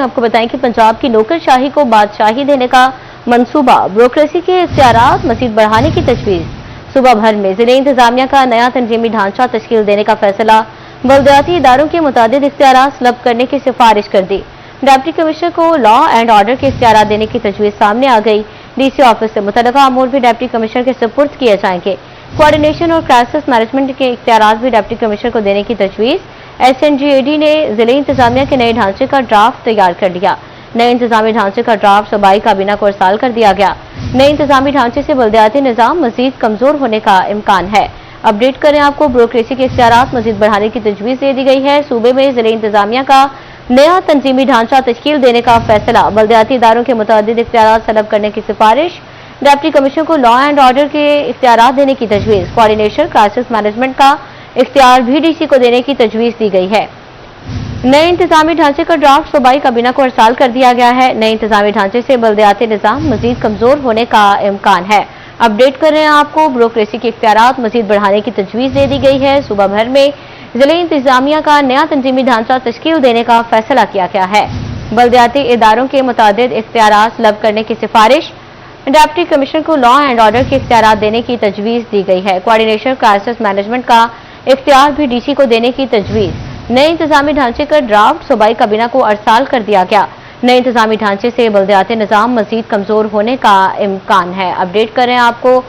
आपको बताएं कि पंजाब की नौकरशाही को बादशाही देने का मंसूबा, ब्यूरोक्रेसी के इख्तियारात मजीद बढ़ाने की तजवीज़। सूबा भर में ज़िले इंतजामिया का नया तंजीमी ढांचा तश्कील देने का फैसला, बल्दियाती इदारों के मुतादिद इख्तियारात तलब करने की सिफारिश कर दी। डिप्टी कमिश्नर को लॉ एंड ऑर्डर के इख्तियारात देने की तजवीज़ सामने आ गई। डीसी ऑफिस से मुतल्लिका अमूर भी डिप्टी कमिश्नर के सुपुर्द किए जाएंगे। कोऑर्डिनेशन और क्राइसिस मैनेजमेंट के इख्तियारात भी डिप्टी कमिश्नर को देने की तजवीज़। SNGAD ने ज़िले इंतजामिया के नए ढांचे का ड्राफ्ट तैयार कर लिया। नए इंतजामी ढांचे का ड्राफ्ट सूबाई काबीना को अरसाल कर दिया गया। नए इंतजामी ढांचे से बल्दियाती निज़ाम मजीद कमजोर होने का इम्कान है। अपडेट करें आपको, ब्यूरोक्रेसी के इख्तियारात मजीद बढ़ाने की तजवीज़ दे दी गई है। सूबे में ज़िले इंतजामिया का नया तंजीमी ढांचा तश्कील देने का फैसला, बल्दियाती इदारों के मुतादिद इख्तियारात तलब करने की सिफारिश, डिप्टी कमिश्नर को लॉ एंड ऑर्डर के इख्तियारात देने की तजवीज़, कोऑर्डिनेशन क्राइसिस मैनेजमेंट का इख्तियार भी डीसी को देने की तजवीज़ दी गई है। नए इंतजामी ढांचे का ड्राफ्ट सूबाई काबीना को अरसाल कर दिया गया है। नए इंतजामी ढांचे से बल्दियाती निज़ाम मजीद कमजोर होने का इम्कान है। अपडेट कर रहे हैं आपको, ब्यूरोक्रेसी के इख्तियारात मजीद बढ़ाने की तजवीज़ दे दी गई है। सूबा भर में ज़िले इंतजामिया का नया तंजीमी ढांचा तश्कील देने का फैसला किया गया है। बल्दियाती इदारों के मुतादिद इख्तियारात तलब करने की सिफारिश, डिप्टी कमिश्नर को लॉ एंड ऑर्डर के इख्तियारात देने की तजवीज़ दी गई है। कोऑर्डिनेशन क्राइसिस मैनेजमेंट का इख्तियार भी डीसी को देने की तजवीज़। नए इंतजामी ढांचे का ड्राफ्ट सूबाई काबीना को अरसाल कर दिया गया। नए इंतजामी ढांचे से बल्दियाती निज़ाम मजीद कमजोर होने का इम्कान है। अपडेट करें आपको,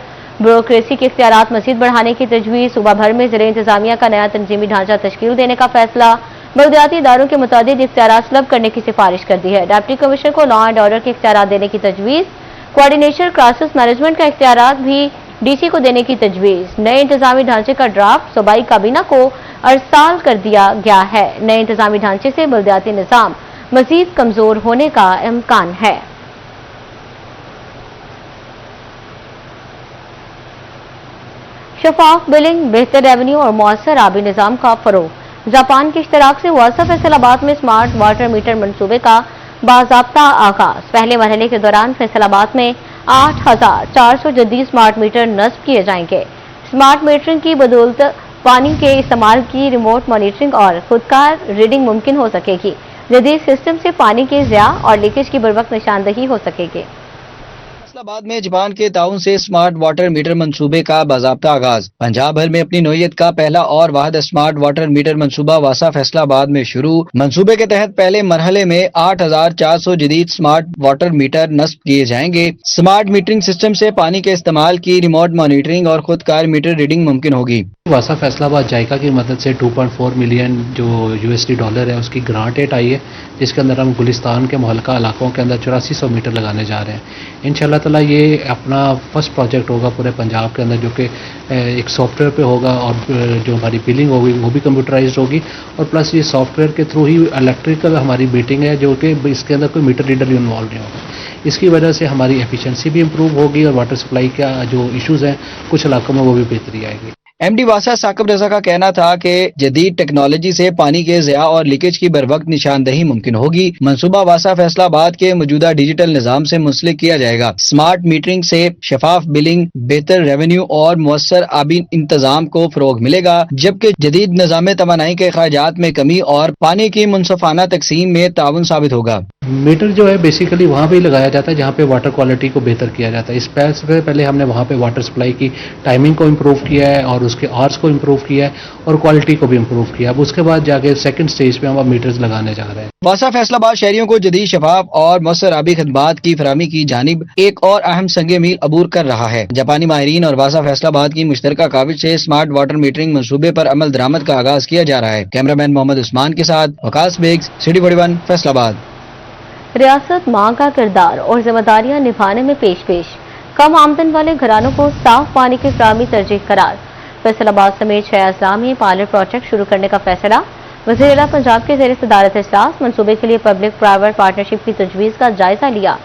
ब्यूरोक्रेसी के इख्तियारात मजीद बढ़ाने की तजवीज़। सूबा भर में ज़िले इंतजामिया का नया तंजीमी ढांचा तश्कील देने का फैसला, बल्दियाती इदारों के मुतादिद इख्तियारात तलब करने की सिफारिश कर दी है। डिप्टी कमिश्नर को लॉ एंड ऑर्डर के इख्तियारात देने की तजवीज़, कोऑर्डिनेशन क्राइसिस मैनेजमेंट का इख्तियारात भी डीसी को देने की तजवीज़। नए इंतजामी ढांचे का ड्राफ्ट सूबाई काबीना को अरसाल कर दिया गया है। नए इंतजामी ढांचे से बल्दियाती निज़ाम मजीद कमजोर होने का इम्कान है। शफाफ बिलिंग, बेहतर रेवेन्यू और मौसर आबी निज़ाम का फरोग। जापान के इश्तराक से वासा फैसलाबाद में स्मार्ट वाटर मीटर मनसूबे का बाज़ाब्ता आगाज। पहले मरहले के दौरान फैसलाबाद में 8,400 जदीद स्मार्ट मीटर नस्ब किए जाएंगे। स्मार्ट मीटरिंग की बदौलत पानी के इस्तेमाल की रिमोट मॉनिटरिंग और खुदकार रीडिंग मुमकिन हो सकेगी। जदीद सिस्टम से पानी के ज़िया और लीकेज की बरवक्त निशानदही हो सकेगी। फैसलाबाद में जापान के ताउन से स्मार्ट वाटर मीटर मंसूबे का बाज़ाब्ता आगाज। पंजाब भर में अपनी नौइयत का पहला और वाहिद स्मार्ट वाटर मीटर मंसूबा वासा फैसलाबाद में शुरू। मंसूबे के तहत पहले मरहले में 8,400 जदीद स्मार्ट वाटर मीटर नस्ब किए जाएंगे। स्मार्ट मीटरिंग सिस्टम से पानी के इस्तेमाल की रिमोट मॉनिटरिंग और खुदकार मीटर रीडिंग मुमकिन होगी। वासा फैसलाबाद जायका की मदद से 2.4 मिलियन जो USD डॉलर है उसकी ग्रांट एट आई है, जिसके अंदर हम गुलिस्तान के मुहल्का इलाकों के अंदर 8400 मीटर लगाने जा रहे हैं। इंशाल्लाह ताला ये अपना फर्स्ट प्रोजेक्ट होगा पूरे पंजाब के अंदर, जो कि एक सॉफ्टवेयर पे होगा और जो हमारी बिलिंग होगी वो भी कंप्यूटराइज्ड होगी, और प्लस ये सॉफ्टवेयर के थ्रू ही इलेक्ट्रिकल हमारी मीटिंग है, जो कि इसके अंदर कोई मीटर रीडर भी इन्वॉल्व नहीं होगा। इसकी वजह से हमारी एफिशिएंसी भी इम्प्रूव होगी और वाटर सप्लाई का जो इशूज़ हैं कुछ इलाकों में वो भी बेहतरी आएगी। MD वासा साकिब रजा का कहना था कि जदीद टेक्नोलॉजी से पानी के ज़िया और लीकेज की बरवक्त निशानदही मुमकिन होगी। मंसूबा वासा फैसलाबाद के मौजूदा डिजिटल निज़ाम से मुंसलिक किया जाएगा। स्मार्ट मीटरिंग से शफाफ बिलिंग, बेहतर रेवेन्यू और मुअस्सर आबी इंतजाम को फरोग मिलेगा, जबकि जदीद निज़ाम तवानाई के अखराजात में कमी और पानी की मुनसफाना तकसीम में ताउन साबित होगा। मीटर जो है बेसिकली वहाँ पे लगाया जाता है जहाँ पे वाटर क्वालिटी को बेहतर किया जाता है। इस से पहले हमने वहाँ पे वाटर सप्लाई की टाइमिंग को इम्प्रूव किया है और उसके आवर्स को इम्प्रूव किया है और क्वालिटी को भी इम्प्रूव किया। अब उसके बाद जाके सेकंड स्टेज पे हम मीटर्स लगाने जा रहे हैं। वासा फैसलाबाद शहरियों को जदीद शफाफ और मुअस्सर आबी खदमात की फराहमी की जानिब एक और अहम संगे मील अबूर कर रहा है। जापानी माहिरीन और वासा फैसलाबाद की मुश्तरका काविश से स्मार्ट वाटर मीटरिंग मंसूबे पर अमल दरामद का आगाज किया जा रहा है। कैमरामैन मोहम्मद उस्मान के साथ वकास बेग्स, सिटी 41 फैसलाबाद। रियासत मां का किरदार और जिम्मेदारियां निभाने में पेश कम आमदन वाले घरानों को साफ पानी की फराहमी तरजीह करार। फैसलाबाद समेत 6 अजला में पायलट प्रोजेक्ट शुरू करने का फैसला। वज़ीर आला पंजाब के ज़ेर सदारत इजलास मंसूबे के लिए पब्लिक प्राइवेट पार्टनरशिप की तजवीज़ का जायजा लिया।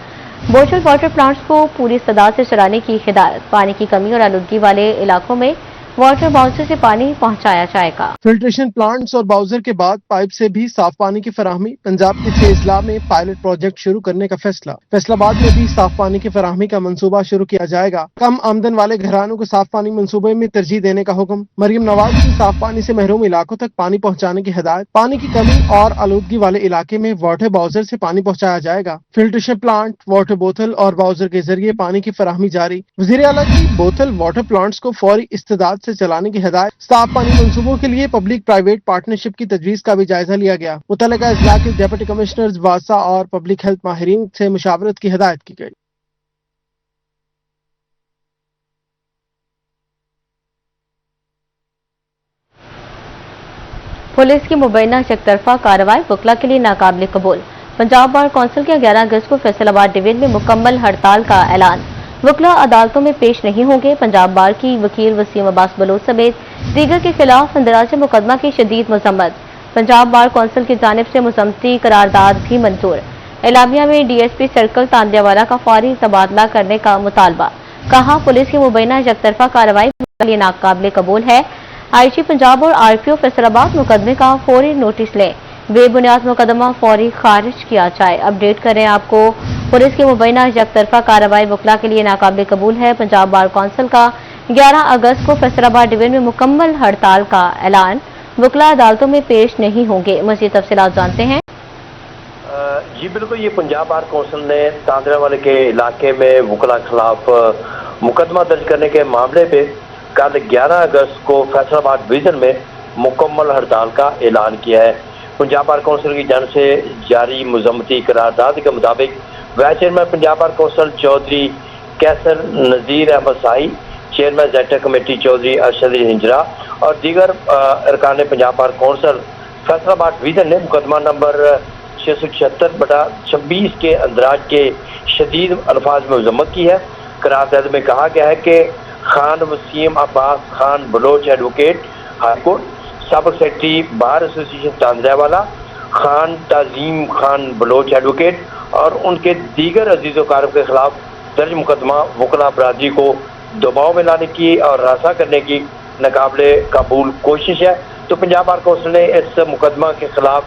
बोचल वाटर प्लांट्स को पूरी इस्तेदाद से चलाने की हिदायत। पानी की कमी और आलूदगी वाले इलाकों में वाटर बाउंसर से पानी पहुंचाया जाएगा। फिल्ट्रेशन प्लांट्स और बाउजर के बाद पाइप से भी साफ पानी की फराहमी। पंजाब के 6 अजला में पायलट प्रोजेक्ट शुरू करने का फैसला। फैसलाबाद में भी साफ पानी की फराहमी का मंसूबा शुरू किया जाएगा। कम आमदन वाले घरानों को साफ पानी मंसूबे में तरजीह देने का हुक्म। मरियम नवाज की साफ पानी से महरूम इलाकों तक पानी पहुंचाने की हिदायत। पानी की कमी और आलूदगी वाले इलाके में वाटर बाउजर से पानी पहुंचाया जाएगा। फिल्ट्रेशन प्लांट, वाटर बोतल और बाउजर के जरिए पानी की फराहमी जारी। वज़ीर आला की बोतल वाटर प्लांट्स को फौरी इस्तेदाद से चलाने की हिदायत। साफ पानी मंसूबों के लिए पब्लिक प्राइवेट पार्टनरशिप की तजवीज का भी जायजा लिया गया। मुतल्लिका अजला के डिप्टी कमिश्नर्स वासा और पब्लिक हेल्थ माहिरीन से मुशावरत की हिदायत की गई। पुलिस की मुबैना यकतरफा कार्रवाई वकला के लिए नाकाबिल कबूल। पंजाब बार कौंसिल के 11 अगस्त को फैसलाबाद डिवीजन में मुकम्मल हड़ताल का ऐलान। वकला अदालतों में पेश नहीं होंगे। पंजाब बार की वकील वसीम अब्बास बलोच समेत दीगर के खिलाफ इंदराज मुकदमा की शदीद मजम्मत। पंजाब बार कौंसिल की जानिब से मुसम्मती करारदाद भी मंजूर। एलामिया में डीएसपी सर्कल तांदियावाला का फौरी तबादला करने का मुतालबा। कहा, पुलिस की मुबैना यकतरफा कार्रवाई के लिए नाकाबिल कबूल है। आईजी पंजाब और आरपीओ फैसलाबाद मुकदमे का फौरी नोटिस लें। बेबुनियाद मुकदमा फौरी खारिज किया जाए। अपडेट करें आपको। पुलिस की मुबैना यकतरफा कार्रवाई वकला के लिए नाकाबिल कबूल है। पंजाब बार कौंसिल का 11 अगस्त को फैसलाबाद डिवीजन में मुकम्मल हड़ताल का ऐलान। वकला अदालतों में पेश नहीं होंगे। मज़ीद तफसीलात जानते हैं। जी बिल्कुल, ये पंजाब बार कौंसिल ने तांदियावाले के इलाके में वकला खिलाफ मुकदमा दर्ज करने के मामले पे कल 11 अगस्त को फैसलाबाद डिवीजन में मुकम्मल हड़ताल का ऐलान किया है। पंजाब बार कौंसिल की जानिब से जारी मुज़म्मती करारदाद के मुताबिक vice chairman Punjab bar council Chaudhry Qaiser Nazir Ahmed Shahi, chairman जेटा कमेटी चौधरी अरशद हिंजरा और दीगर अरकान Punjab bar council Faisalabad division ने मुकदमा नंबर 676/26 के अंदराज के शदीद अल्फाज में मजम्मत की है। करारदाद में कहा गया है कि खान वसीम अब्बास खान बलोच एडवोकेट हाईकोर्ट, सबक secretary bar association Tandianwala, Khan Tazeem Khan Baloch advocate और उनके दीगर अजीज़ व के खिलाफ दर्ज मुकदमा वकला बरादरी को दबाव में लाने की और रासा करने की नाकाबिले कबूल कोशिश है। तो पंजाब बार कौंसिल ने इस मुकदमा के खिलाफ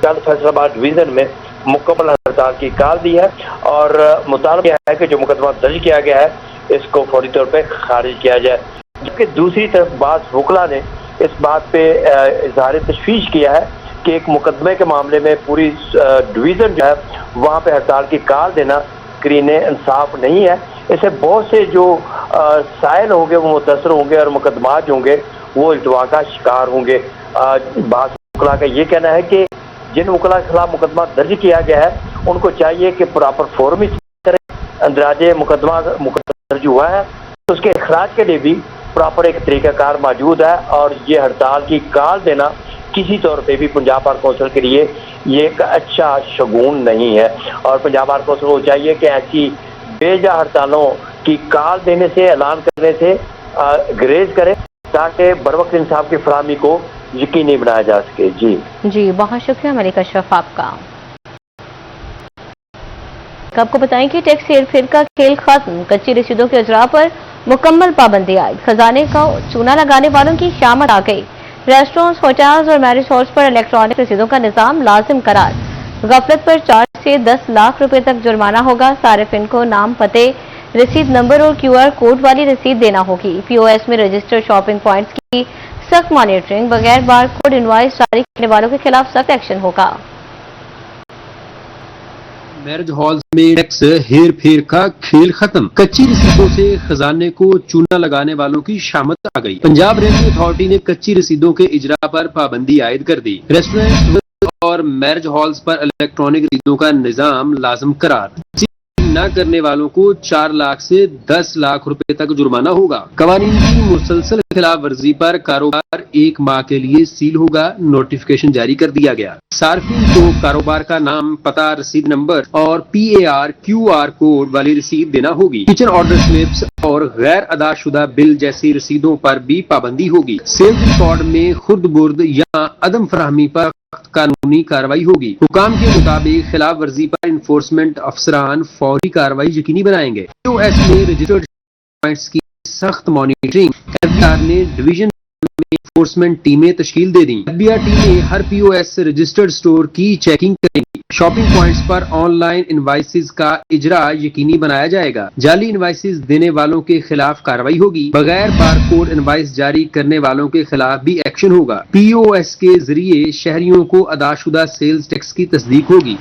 कल फैसलाबाद डिवीजन में मुकम्मल हड़ताल की कॉल दी है और मुतालबा है कि जो मुकदमा दर्ज किया गया है इसको फौरी तौर पे खारिज किया जाए। जबकि दूसरी तरफ बाज़ वकला ने इस बात पे इजहार तशवीश किया है कि एक मुकदमे के मामले में पूरी डिवीज़न जो है वहाँ पे हड़ताल की कॉल देना करीने इंसाफ नहीं है। इससे बहुत से जो साइल होंगे वो मुतासर होंगे और मुकदमात जो होंगे वो इल्तवा का शिकार होंगे। बाज़ वकला का ये कहना है कि जिन वकला के खिलाफ मुकदमा दर्ज किया गया है उनको चाहिए कि प्रॉपर फॉर्म ही करें। अंदराजे मुकदमा दर्ज हुआ है तो उसके इखराज के लिए भी प्रॉपर एक तरीकाकार मौजूद है और ये हड़ताल की कॉल देना किसी तौर पे भी पंजाब बार कौंसिल के लिए ये एक अच्छा शगुन नहीं है। और पंजाब बार कौंसिल को चाहिए कि ऐसी बेजा हड़तालों की कॉल देने से, ऐलान करने से ग्रेज करें ताकि बरवक्त इंसाफ की फराहमी को यकीनी बनाया जा सके। जी बहुत शुक्रिया मलिक अशरफ आपका। आपको बताएं कि टैक्स हेरफेर का खेल खत्म। कच्ची रसीदों के इजरा पर मुकम्मल पाबंदी आई। खजाने का चूना लगाने वालों की शामत आ गई। रेस्टोरेंट्स, होटल्स और मैरिज हॉल्स पर इलेक्ट्रॉनिक रसीदों का निजाम लाजिम करार। गफलत पर 4 से 10 लाख रुपए तक जुर्माना होगा। सारिफिन को नाम, पते, रसीद नंबर और QR कोड वाली रसीद देना होगी। POS में रजिस्टर्ड शॉपिंग पॉइंट्स की सख्त मॉनिटरिंग। बगैर बार कोड इनवॉइस जारी करने वालों के खिलाफ सख्त एक्शन होगा। मैरिज हॉल्स में टैक्स हेर फेर का खेल खत्म। कच्ची रसीदों से खजाने को चूना लगाने वालों की शामत आ गई। पंजाब रेवेन्यू अथॉरिटी ने कच्ची रसीदों के इजरा पर पाबंदी आयद कर दी। रेस्टोरेंट और मैरिज हॉल्स पर इलेक्ट्रॉनिक रसीदों का निजाम लाजम करार। न करने वालों को 4 लाख से 10 लाख रुपए तक जुर्माना होगा। कवानीन की मुसलसल खिलाफ वर्जी पर कारोबार 1 माह के लिए सील होगा। नोटिफिकेशन जारी कर दिया गया। सार्फिन को कारोबार का नाम, पता, रसीद नंबर और PAR QR कोड वाली रसीद देना होगी। किचन ऑर्डर स्लिप्स और गैर अदाशुदा बिल जैसी रसीदों पर भी पाबंदी होगी। सेल्स रिकॉर्ड में खुर्द बुर्द या अदम फराहमी पर कानूनी कार्रवाई होगी। हुकाम के मुताबिक खिलाफ वर्जी पर इन्फोर्समेंट अफसरान फौरी कार्रवाई यकीनी बनाएंगे। POS में रजिस्टर्ड पॉइंट्स की سخت مانیٹرنگ FBR نے ڈویژن میں انفورسمنٹ ٹیمیں تشکیل دے دیں. FBR ٹیمیں ہر POS رجسٹرڈ سٹور کی چیکنگ کریں گی. Shopping points per on line invoices کا اجرا یقینی بنایا جائے گا. جعلی انوائسز دینے والوں کے خلاف کارروائی ہوگی. بغیر بارکوڈ انوائس جاری کرنے والوں کے خلاف بھی ایکشن ہوگا. POS کے ذریعے شہریوں کو ادا شدہ سیلز ٹیکس کی تصدیق ہوگی.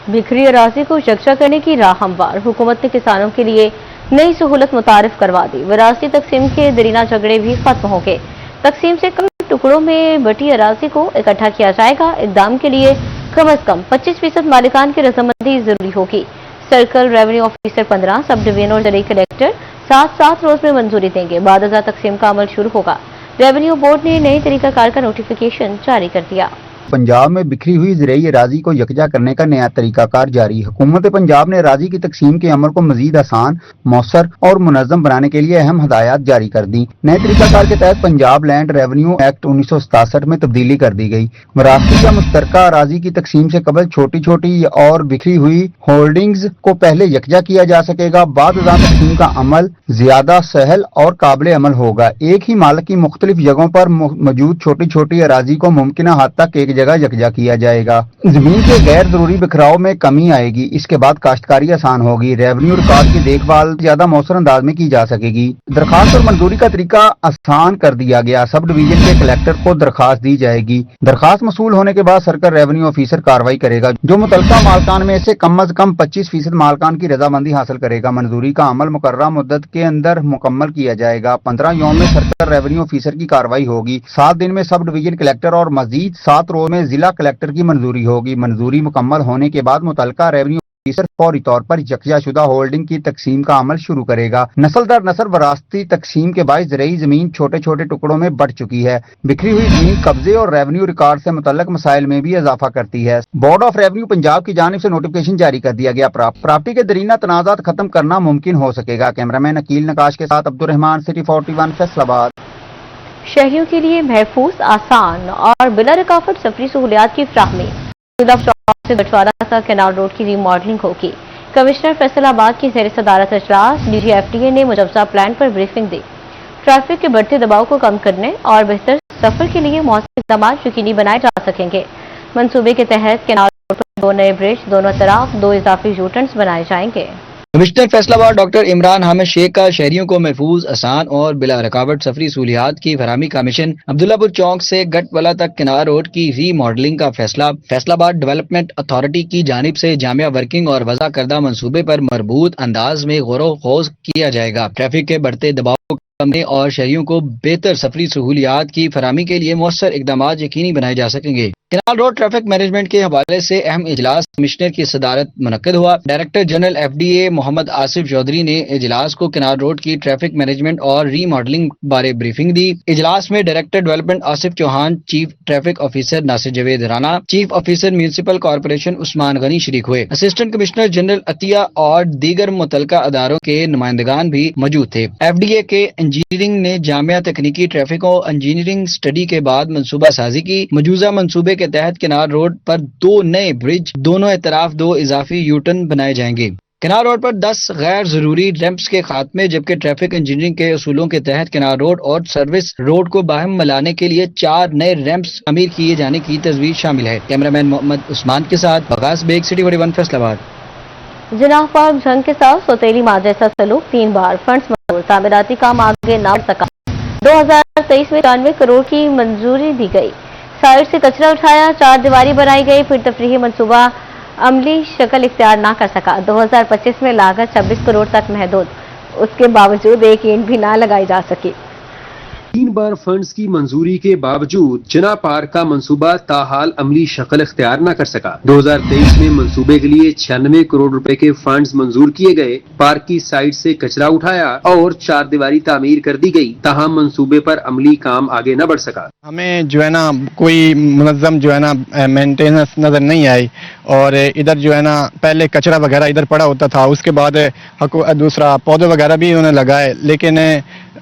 بکھری اراضی کو یکجا کرنے کی راہ ہموار. حکومت نے کسانوں کے لیے نئی سہولت متعارف کروا دی. وراثتی تقسیم کے درینہ جھگڑے بھی ختم ہو گئے. تقسیم سے کم ٹکڑوں میں بٹی اراضی کو اکٹھا کیا جائے گا. اقدام کے لیے کم از کم 25% مالکان کی رضامندی ضروری ہوگی. سرکل ریونیو آفیسر 15, سب ڈویژن اور زرعی کلیکٹر 7 روز میں منظوری دیں گے. بعد ازاں تقسیم کا عمل شروع ہوگا. ریونیو بورڈ نے نئے طریقہ کار کا نوٹیفیکیشن جاری کر دیا. پنجاب میں بکھری ہوئی زرعی اراضی کو یکجا کرنے کا نیا طریقہ کار جاری. حکومت پنجاب نے اراضی کی تقسیم کے عمل کو مزید آسان, مؤثر اور منظم بنانے کے لیے اہم ہدایات جاری کر دی. نئے طریقہ کار کے تحت پنجاب لینڈ ریونیو ایکٹ 1967 میں تبدیلی کر دی گئی. وراثتی یا مشترکہ اراضی کی تقسیم سے قبل چھوٹی چھوٹی اور بکھری ہوئی ہولڈنگز کو پہلے یکجا کیا جا سکے گا. بعد ازاں تقسیم کا عمل زیادہ سہل اور قابل عمل ہوگا. ایک ہی مالک کی مختلف جگہوں پر موجود چھوٹی چھوٹی اراضی کو ممکنہ حد تک ایک جگہ یکجا کیا جائے گا. زمین کے غیر ضروری بکھراؤ میں کمی آئے گی. اس کے بعد کاشتکاری آسان ہوگی. ریونیو ریکارڈ کی دیکھ بھال زیادہ مؤثر انداز میں کی جا سکے گی. درخواست اور منظوری کا طریقہ آسان کر دیا گیا. سب ڈویژن کے کلیکٹر کو درخواست دی جائے گی. درخواست موصول ہونے کے بعد سرکل ریونیو آفیسر کارروائی کرے گا. جو متعلقہ مالکان میں سے کم از کم 25% مالکان کی رضامندی حاصل کرے گا. منظوری کا عمل مقررہ مدت کے اندر مکمل کیا جائے گا. 15 یوم میں سرکل ریونیو آفیسر کی کارروائی ہوگی. 7 دن میں سب ڈویژن کلیکٹر اور مزید 7 روز میں ضلع کلیکٹر کی منظوری ہوگی. منظوری مکمل ہونے کے بعد متعلقہ ریونیو آفیسر فوری طور پر یکجا شدہ ہولڈنگ کی تقسیم کا عمل شروع کرے گا. نسل در نسل وراثتی تقسیم کے باعث زرعی زمین چھوٹے چھوٹے ٹکڑوں میں بٹ چکی ہے. بکھری ہوئی زمین قبضے اور ریونیو ریکارڈ سے متعلق مسائل میں بھی اضافہ کرتی ہے. بورڈ آف ریونیو پنجاب کی جانب سے نوٹیفیکیشن جاری کر دیا گیا. پراپرٹی کے درینہ تنازعات ختم کرنا ممکن ہو سکے گا. کیمرامین عقیل نقاش کے ساتھ عبدالرحمان, سٹی 41, فیصل آباد. شہریوں کے لیے محفوظ, آسان اور بلا رکاوٹ سفری سہولیات کی فراہمی. سے بٹوارہ تک کینال روڈ کی ری ماڈلنگ ہوگی. کمشنر فیصل آباد کی زیر صدارت اجلاس DG FDA نے مجوزہ پلان پر بریفنگ دی. ٹریفک کے بڑھتے دباؤ کو کم کرنے اور بہتر سفر کے لیے مؤثر اقدامات یقینی بنائے جا سکیں گے. منصوبے کے تحت کینال روڈ پر 2 نئے برج, دونوں طرف 2 اضافی یو ٹرنز بنائے جائیں گے. کمشنر فیصل آباد ڈاکٹر عمران حامد شیخ کا شہریوں کو محفوظ, آسان اور بلا رکاوٹ سفری سہولیات کی فراہمی کا مشن. عبداللہ پور چوک سے گٹ والا تک کنار روڈ کی ری ماڈلنگ کا فیصلہ. فیصل آباد ڈیولپمنٹ اتھارٹی کی جانب سے جامع ورکنگ اور وضع کردہ منصوبے پر مربوط انداز میں غور و خوض کیا جائے گا. ٹریفک کے بڑھتے دباؤ کو کرنے اور شہریوں کو بہتر سفری سہولیات کی فراہمی کے لیے مؤثر اقدامات یقینی بنائے جا سکیں گے. کینال روڈ ٹریفک مینجمنٹ کے حوالے سے اہم اجلاس کمشنر کی صدارت منعقد ہوا. Director general FDA Muhammad Asif Chaudhry نے اجلاس کو کینال روڈ کی ٹریفک مینجمنٹ اور ری ماڈلنگ بارے بریفنگ دی. اجلاس میں director development Asif Chauhan, chief traffic officer Nasir Javed Rana, chief officer municipal corporation Usman Ghani شریک ہوئے. اسسٹنٹ کمشنر جنرل عطیہ اور دیگر متعلقہ اداروں کے نمائندگان بھی موجود تھے. FDA کے انجینئرنگ نے جامعہ تکنیکی ٹریفک و انجینئرنگ اسٹڈی کے بعد منصوبہ سازی کی. مجوزہ منصوبے کے تحت کنار روڈ پر 2 نئے برج, دونوں اطراف 2 اضافی یوٹرن بنائے جائیں گے. کنار روڈ پر 10 غیر ضروری ریمپس کے خاتمے, جبکہ ٹریفک انجینئرنگ کے اصولوں کے تحت کنار روڈ اور سروس روڈ کو باہم ملانے کے لیے 4 نئے ریمپس تعمیر کیے جانے کی تجویز شامل ہے. کیمرامین محمد عثمان کے ساتھ وقاص بیگ, سٹی 41, فیصل آباد. جناح پارک جنگ کے ساتھ سوتیلی ماں جیسا سلوک, 3 بار فنڈز منظور, تعمیراتی کام آگے نہ بڑھ سکا. 2023 میں 94 کروڑ کی منظوری دی گئی. سائٹ سے کچرا اٹھایا, 4 دیواری بنائی گئی, پھر تفریحی منصوبہ عملی شکل اختیار نہ کر سکا. 2025 میں لاگت 26 کروڑ تک محدود, اس کے باوجود ایک اینٹ بھی نہ لگائی جا سکی. 3 بار فنڈز کی منظوری کے باوجود جناح پارک کا منصوبہ تاحال عملی شکل اختیار نہ کر سکا. 2023 میں منصوبے کے لیے 96 کروڑ روپے کے فنڈز منظور کیے گئے. پارک کی سائٹ سے کچرا اٹھایا اور 4 دیواری تعمیر کر دی گئی, تاہم منصوبے پر عملی کام آگے نہ بڑھ سکا. ہمیں جو ہے نا کوئی منظم جو ہے نا مینٹیننس نظر نہیں آئی, اور ادھر جو ہے نا پہلے کچرا وغیرہ ادھر پڑا ہوتا تھا, اس کے بعد دوسرا پودے وغیرہ بھی انہوں نے لگائے, لیکن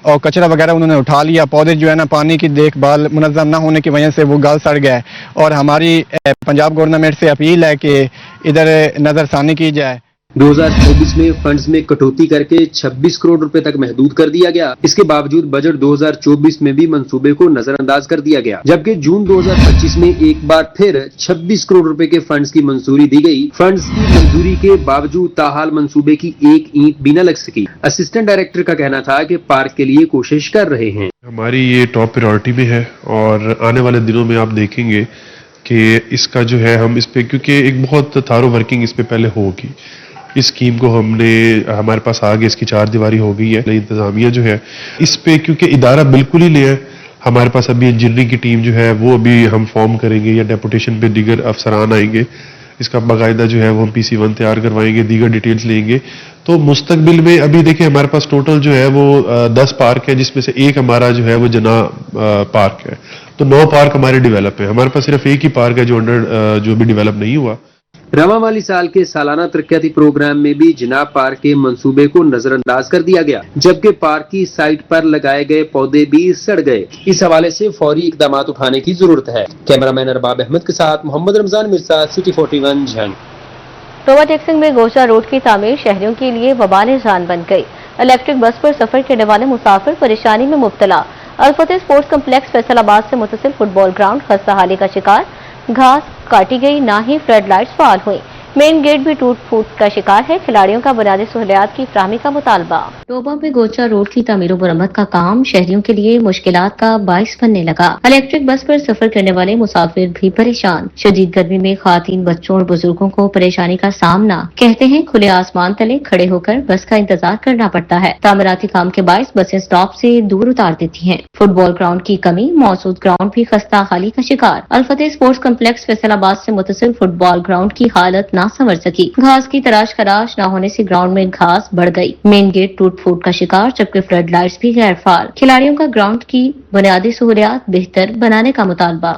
اور کچرا وغیرہ انہوں نے اٹھا لیا. پودے جو ہے نا پانی کی دیکھ بھال منظم نہ ہونے کی وجہ سے وہ گل سڑ گئے, اور ہماری پنجاب گورنمنٹ سے اپیل ہے کہ ادھر نظر ثانی کی جائے. 2024 में फंड्स में कटौती करके 26 करोड़ रुपए तक महदूद कर दिया गया। इसके बावजूद बजट 2024 में भी मंसूबे को नजरअंदाज कर दिया गया, जबकि जून 2025 में एक बार फिर 26 करोड़ रुपए के फंड्स की मंजूरी दी गई। फंड्स की मंजूरी के बावजूद ताहाल मंसूबे की एक ईंट भी न लग सकी। असिस्टेंट डायरेक्टर का कहना था कि पार्क के लिए कोशिश कर रहे हैं। हमारी ये टॉप प्रायोरिटी में है और आने वाले दिनों में आप देखेंगे कि इसका जो है हम इस पे, क्योंकि एक बहुत थारो वर्किंग इस पे पहले होगी। इस स्कीम को हमारे पास आगे इसकी 4 दीवारी हो गई है। इंतजामिया जो है इस पे, क्योंकि इदारा बिल्कुल ही नया है, हमारे पास अभी इंजीनियरिंग की टीम जो है वो अभी हम फॉर्म करेंगे या डेपुटेशन पे दीगर अफसरान आएंगे। इसका बाकायदा जो है वो हम PC1 तैयार करवाएंगे, दीगर डिटेल्स लेंगे। तो मुस्तकबिल में अभी देखिए हमारे पास टोटल जो है वो 10 पार्क है, जिसमें से एक हमारा जो है वो जना पार्क है। तो 9 पार्क हमारे डेवलप है। हमारे पास सिर्फ एक ही पार्क है जो भी डेवलप नहीं हुआ। रवा वाली साल के सालाना तरक्याती प्रोग्राम में भी जनाब पार्क के मंसूबे को नजरअंदाज कर दिया गया, जबकि पार्क की साइट पर लगाए गए पौधे भी सड़ गए। इस हवाले से फौरी इकदाम उठाने की जरूरत है। कैमरामैन अरबाब अहमद के साथ मोहम्मद रमजान मिर्जा, सिटी 41 झंग। टोबा टेक्सिंग में गोचा रोड की तामीर शहरियों के लिए वबाल जान बन गई। इलेक्ट्रिक बस पर सफर करने वाले मुसाफिर परेशानी में मुब्तला। अल-फतेह स्पोर्ट्स कम्प्लेक्स फैसलाबाद से मुतसिल फुटबॉल ग्राउंड खस्ताहाली का शिकार। घास काटी गई, ना ही फ्लड लाइट्स फाल हुई। मेन गेट भी टूट फूट का शिकार है। खिलाड़ियों का बुनियादी सहूलियात की फराहमी का मुतालबा। टोबा में गोचा रोड की तामीर मरम्मत का काम शहरियों के लिए मुश्किलात का बाइस बनने लगा। इलेक्ट्रिक बस पर सफर करने वाले मुसाफिर भी परेशान। शदीद गर्मी में खातीन, बच्चों और बुजुर्गों को परेशानी का सामना कहते हैं खुले आसमान तले खड़े होकर बस का इंतजार करना पड़ता है। तामीराती काम के बाइस बसें स्टॉप से दूर उतार देती हैं। फुटबॉल ग्राउंड की कमी, मौजूद ग्राउंड भी खस्ताहाली का शिकार। अल-फतेह स्पोर्ट्स कम्प्लेक्स फैसलाबाद से मुतसिल फुटबॉल ग्राउंड की हालत ना संवर सकी। घास की तराश खराश न होने से ग्राउंड में घास बढ़ गई। मेन गेट टूट फूट का शिकार, जबकि फ्लड लाइट्स भी गैर फाल। खिलाड़ियों का ग्राउंड की बुनियादी सहूलियात बेहतर बनाने का मुतालबा।